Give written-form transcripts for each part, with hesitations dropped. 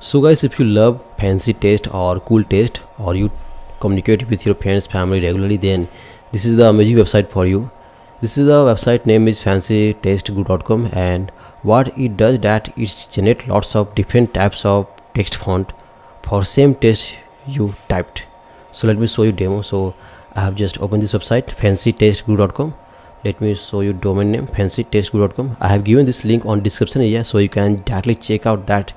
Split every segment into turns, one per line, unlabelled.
So guys, if you love fancy taste or cool taste, or you communicate with your friends family regularly, then this is the amazing website for you. This is the website name is fancytextguru.com, and what it does that it generate lots of different types of text font for same text you typed. So let me show you demo. So I have just opened this website fancytextguru.com. Let me show you domain name fancytextguru.com. I have given this link on description area, so you can directly check out that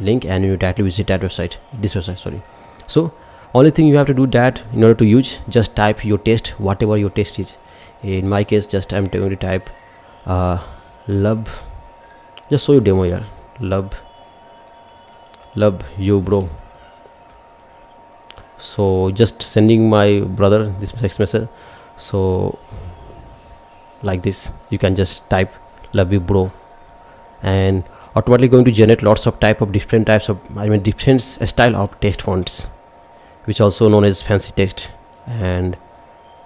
link and you directly visit that website, this website, sorry. So only thing you have to do that in order to use, just type your text, whatever your text is. In my case, just I'm going to type love, just show you demo here, love you bro. So just sending my brother this text message. So like this, you can just type love you bro, and automatically going to generate lots of different types of different style of text fonts, which also known as fancy text. And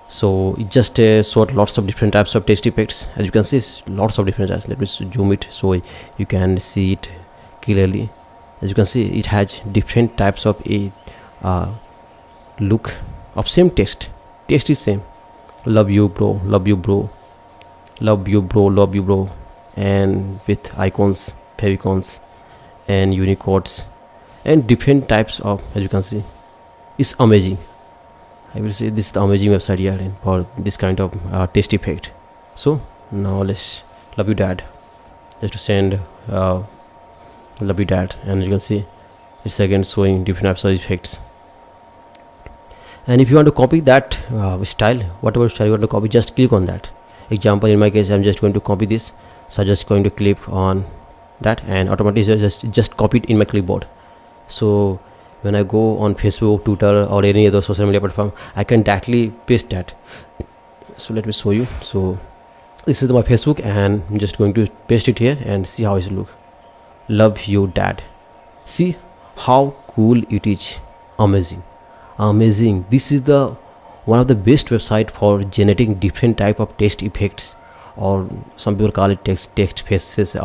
so it just sort lots of different types of text effects. As you can see, lots of different types. Let me zoom it so you can see it clearly. As you can see, it has different types of a look of same text is same, love you bro, love you bro, love you bro, love you bro, and with icons, favicons and unicodes and different types of, as you can see, it's amazing. I will say this is the amazing website here for this kind of text effect. So now let's love you dad, just to send love you dad, and you can see it's again showing different types of effects. And if you want to copy that style, whatever style you want to copy, just click on that. Example, in my case, I'm just going to copy this, so I'm just going to click on that and automatically just copy it in my clipboard. So when I go on Facebook, Twitter or any other social media platform, I can directly paste that. So let me show you. So this is my Facebook, and I'm just going to paste it here and see how it look. Love you dad. See how cool it is. Amazing. This is the one of the best website for generating different type of text effects, or some people call it text faces,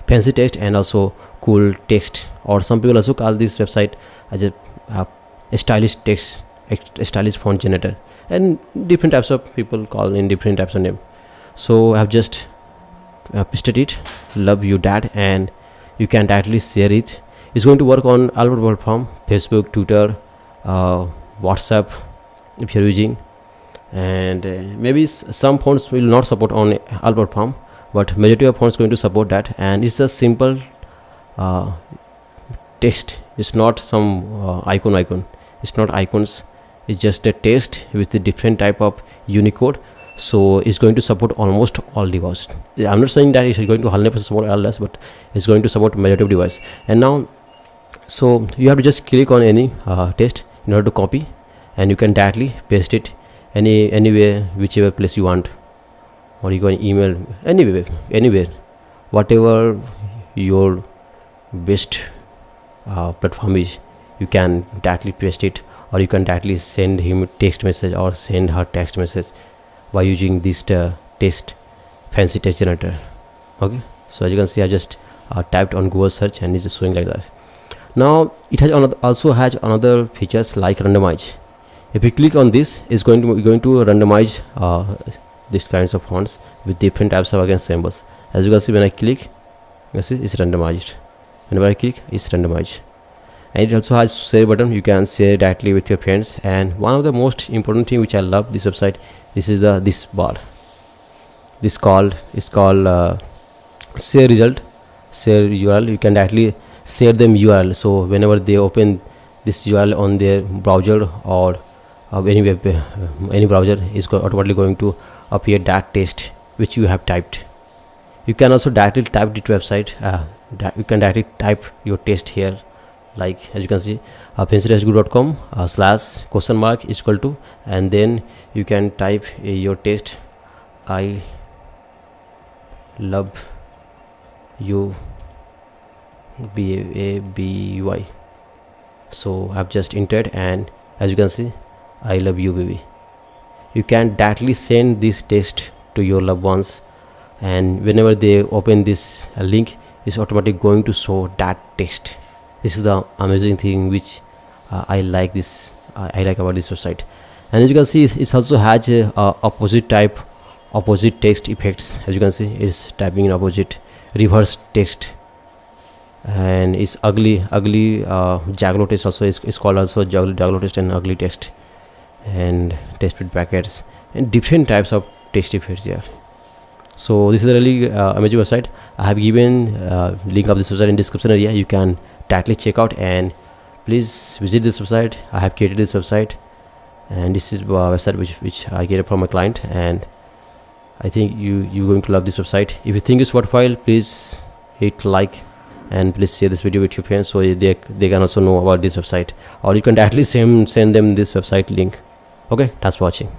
fancy text and also cool text, or some people also call this website as a stylish text, a stylish font generator, and different types of people call in different types of name. So I have just pasted it, love you dad, and you can directly share it. It's going to work on all platform, Facebook, Twitter, WhatsApp if you're using, and maybe some fonts will not support on all platform, but majority of fonts going to support that. And it's a simple text. It's not some icon. It's not icons. It's just a text with a different type of Unicode. So it's going to support almost all devices. I'm not saying that it's going to 100% support LS, but it's going to support majority of device. And now, so you have to just click on any text in order to copy, and you can directly paste it anywhere, whichever place you want, or you can email anywhere, whatever your best platform is, you can directly paste it, or you can directly send him text message or send her text message by using this text fancy text generator. Okay, so as you can see, I just typed on Google search and it's showing like that. Now it has also has another features like randomize. If you click on this, it's going to randomize these kinds of fonts with different types of symbols. As you can see, when I click, you can see it's randomized. Whenever I click, it's randomized. And it also has share button. You can share directly with your friends. And one of the most important thing which I love this website, this is this bar. This is called share result, share URL. You can directly share them URL. So whenever they open this URL on their browser or any browser, is automatically going to appear that text which you have typed. You can also directly type the website. You can directly type your text here, like as you can see, fancytextguru.com / is equal to, and then you can type your text, I love you baby. So I've just entered, and as you can see, I love you baby. You can directly send this text to your loved ones, and whenever they open this link, is automatically going to show that text This is the amazing thing which I like this. I like about this website. And as you can see, it also has a opposite type, opposite text effects. As you can see, it's typing in opposite, reverse text, and it's ugly Zalgo text also is called also Zalgo text and ugly text, and text with brackets, and different types of text effects here. So this is a really amazing website. I have given link of this website in description area. You can directly check out, and please visit this website. I have created this website, and this is a website which I get it from my client, and I think you're going to love this website. If you think it's worthwhile, please hit like, and please share this video with your friends so they can also know about this website, or you can directly send them this website link. Okay, thanks for watching.